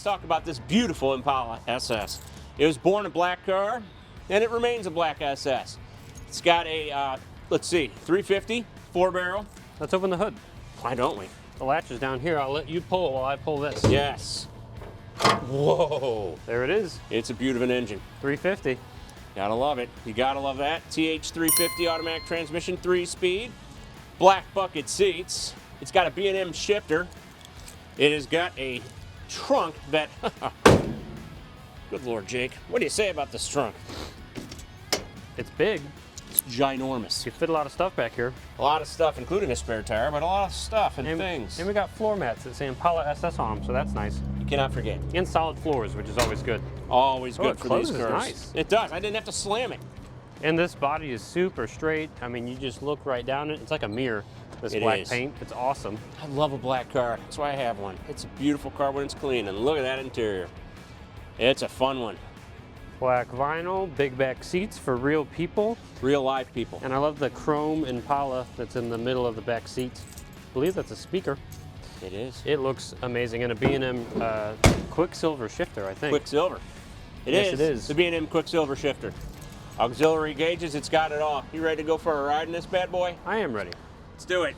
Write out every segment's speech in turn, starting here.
talk about this beautiful Impala SS. It was born a black car, and it remains a black SS. It's got a, let's see, 350, 4-barrel. Let's open the hood. Why don't we? The latch is down here. I'll let you pull it while I pull this. Yes. Whoa. There it is. It's a beaut of an engine. 350. Gotta love it. You gotta love that. TH350 automatic transmission, 3-speed. Black bucket seats. It's got a B&M shifter. It has got a trunk that, good Lord, Jake. What do you say about this trunk? It's big. It's ginormous. You fit a lot of stuff back here. A lot of stuff, including a spare tire, but a lot of stuff and things. And we got floor mats that say Impala SS on them, so that's nice. You cannot forget. And solid floors, which is always good. Always good for these closes cars. nice. It does. I didn't have to slam it. And this body is super straight. I mean, you just look right down it. It's like a mirror, this black paint. It's awesome. I love a black car. That's why I have one. It's a beautiful car when it's clean, and look at that interior. It's a fun one. Black vinyl, big back seats for real people. Real live people. And I love the chrome Impala that's in the middle of the back seats. I believe that's a speaker. It is. It looks amazing. And a B&M Quicksilver shifter, I think. Quicksilver. Yes, it is. It's a B&M Quicksilver shifter. Auxiliary gauges, it's got it all. You ready to go for a ride in this bad boy? I am ready. Let's do it.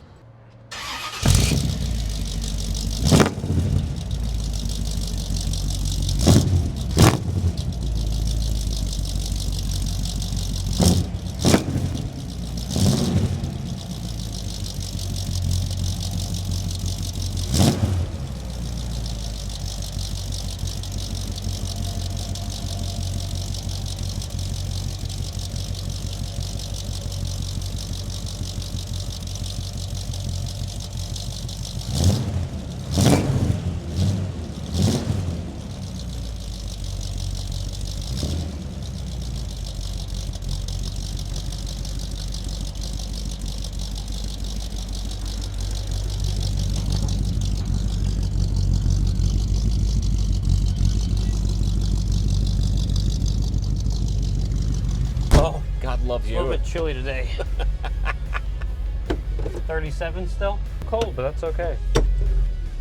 God love you. A little bit chilly today. 37 still. Cold, but that's okay.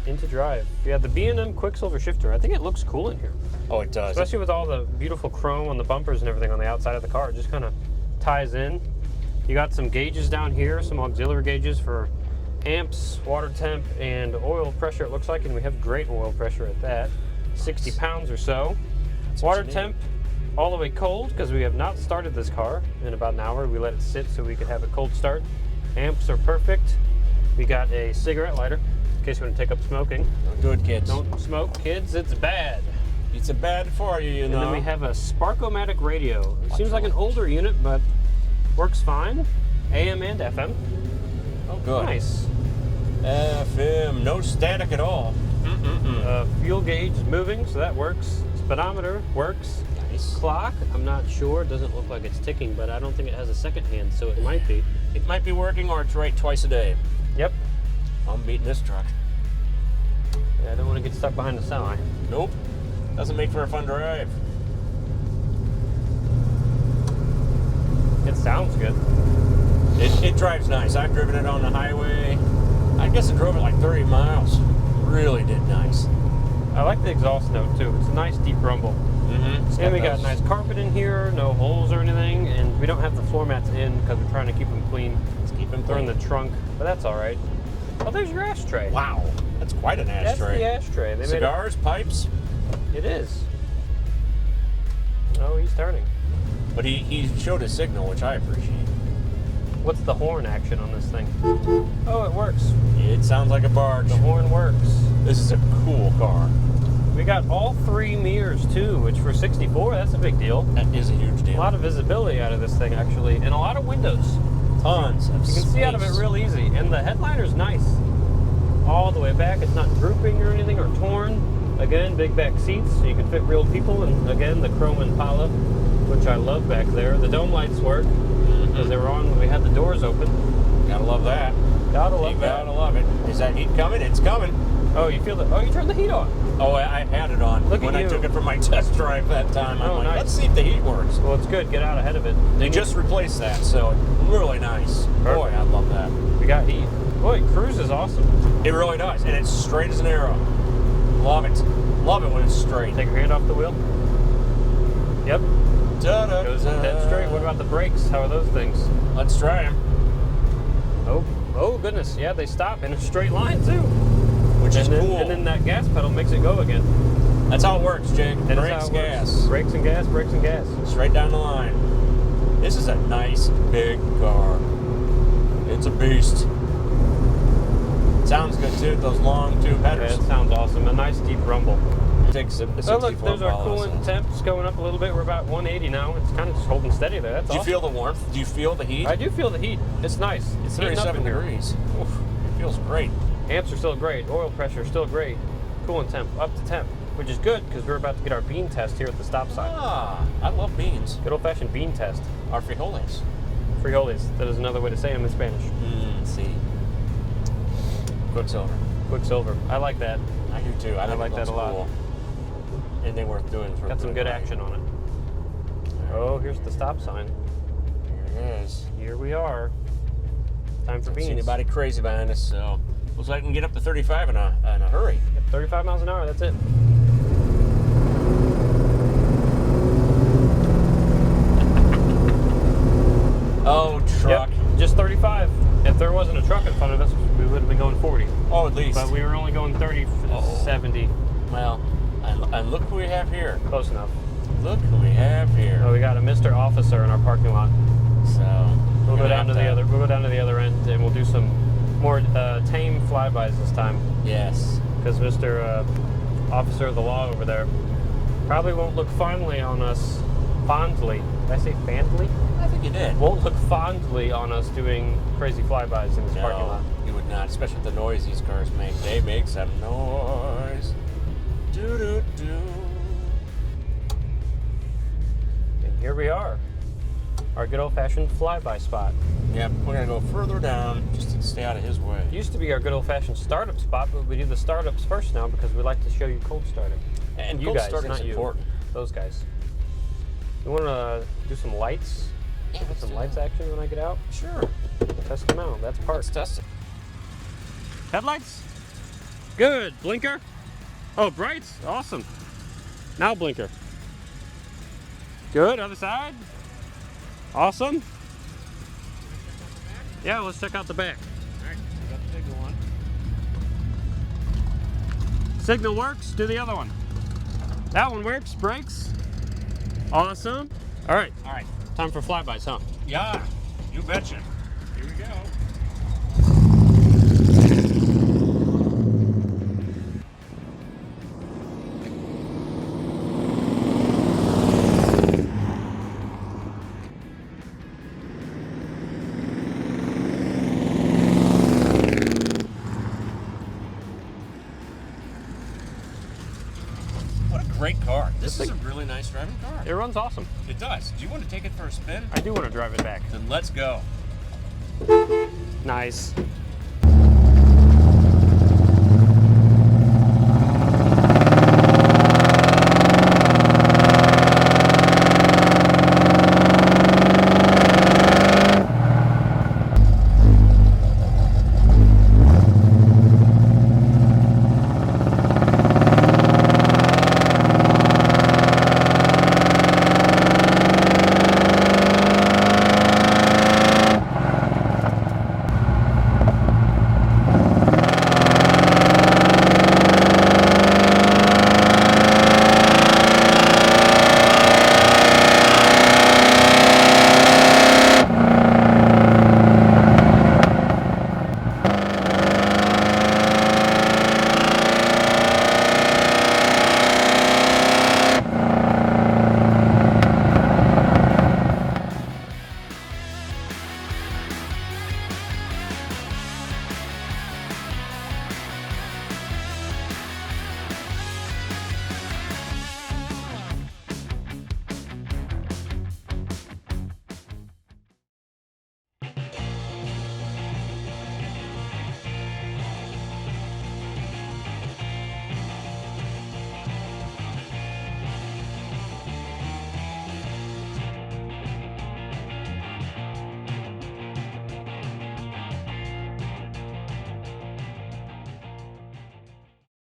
Into drive. Yeah, the B&M Quicksilver shifter. I think it looks cool in here. Oh, it does. Especially with all the beautiful chrome on the bumpers and everything on the outside of the car. It just kind of ties in. You got some gauges down here, some auxiliary gauges for amps, water temp, and oil pressure, it looks like, and we have great oil pressure at that. 60 pounds or so. Water temp all the way cold, because we have not started this car in about an hour. We let it sit so we could have a cold start. Amps are perfect. We got a cigarette lighter in case you want to take up smoking. Don't do it, kids. Don't smoke, kids. It's bad. It's bad for you, you know. And then we have a Sparkomatic radio. It seems like an older unit, but works fine. AM and FM. Oh, good. Nice. FM, no static at all. Fuel gauge is moving, so that works. Speedometer works. Nice. Clock, I'm not sure. It doesn't look like it's ticking, but I don't think it has a second hand, so it might be. It might be working, or it's right twice a day. Yep. I'm beating this truck. Yeah, I don't want to get stuck behind the semi. Nope. Doesn't make for a fun drive. It sounds good. It drives nice. I've driven it on the highway. I guess I drove it like 30 miles. Really did nice. I like the exhaust note too. It's a nice deep rumble. And we got nice carpet in here, no holes or anything, and we don't have the floor mats in because we're trying to keep them clean. Let's keep them They're in clean. the trunk, but that's all right. Oh, there's your ashtray. Wow, that's quite an ashtray. That's the ashtray. They Cigars, pipes. It is. Oh, he's turning. But he showed a signal, which I appreciate. What's the horn action on this thing? Oh, it works. It sounds like a barge. The horn works. This is a cool car. We got all 3 mirrors too, which for 64, that's a big deal. That is a huge deal. A lot of visibility out of this thing actually, and a lot of windows. Tons of You can see out of it real easy, and the headliner's nice. All the way back, it's not drooping or anything or torn. Again, big back seats, so you can fit real people, and again, the chrome Impala, which I love back there. The dome lights work, because they were on when we had the doors open. Gotta love that. Gotta love that. Gotta love it. Is that heat coming? It's coming. Oh, you feel the, oh, you turned the heat on. Oh, I had it on Look at when I you. took it for my test drive that time. I'm Oh, like, nice. let's see if the heat works. Well, it's good, get out ahead of it. They just replaced that, so really nice. Boy, I love that. We got heat. Boy, cruise is awesome. It really does, and it's straight as an arrow. love it. Love it when it's straight. Take your hand off the wheel. Yep. Da-da-da. Goes dead straight. What about the brakes? How are those things? Let's try them. Oh goodness. Yeah, they stop in a straight line too. Which is then, cool. And then that gas pedal makes it go again. That's how it works, Jake. That is Brakes, how it gas. works. Brakes and gas, brakes and gas. Straight down the line. This is a nice big car. It's a beast. Sounds good too, those long tube headers. Yeah, it sounds awesome. A nice deep rumble. Takes a Oh look, there's our Impala, coolant temps going up a little bit. We're about 180 now. It's kind of just holding steady there. That's Do you awesome. feel the warmth? Do you feel the heat? I do feel the heat. It's nice. It's heating up 37 in here. degrees. Oof, it feels great. Amps are still great. Oil pressure is still great. Coolant temp up to temp, which is good because we're about to get our bean test here at the stop sign. Ah, I love beans. Good old-fashioned bean test. Our frijoles. Frijoles. That is another way to say them in Spanish. See. Quicksilver. Quicksilver. I like that. I do too. I like that a lot. Cool. Anything worth doing. Is worth Got some doing good right. action on it. Oh, here's the stop sign. Here it is. Here we are. Time for Don't see beans. anybody crazy behind us, so looks like we can get up to 35 in a hurry. Yep, 35 miles an hour. That's it. Oh, truck. Yep, just 35. If there wasn't a truck in front of us, we would have been going 40. Oh, at least. But we were only going 30 for the 70. Well, and look who we have here. Close enough. Look who we have here. Oh, we got a Mr. Officer in our parking lot. So We'll go down to the other. We'll go down to the other end, and we'll do some more tame flybys this time. Yes. Because Mr. Officer of the Law over there probably won't look fondly on us. Fondly. Did I say fondly? I think you did. Won't look fondly on us doing crazy flybys in this parking lot. You would not, especially with the noise these cars make. They make some noise. Do do do. And here we are. Our good old-fashioned flyby spot. Yep, we're gonna go further down just to stay out of his way. It used to be our good old-fashioned startup spot, but we do the startups first now because we like to show you cold starting. And you cold guys, starting's not you. important. Those guys. You want to do some lights? Yeah, Get let's some do lights that. action when I get out? Sure. Test them out. That's part. Let's test it. Headlights? Good. Blinker? Oh, brights? Awesome. Now blinker. Good. Other side? Awesome. Yeah, let's check out the back. All right, we got the signal on. Signal works. Do the other one. That one works. Brakes. Awesome. All right. All right. Time for flybys, huh? Yeah, you betcha. Here we go. What a great car. This is a really nice driving car. It runs awesome. It does. Do you want to take it for a spin? I do want to drive it back. Then let's go. Nice.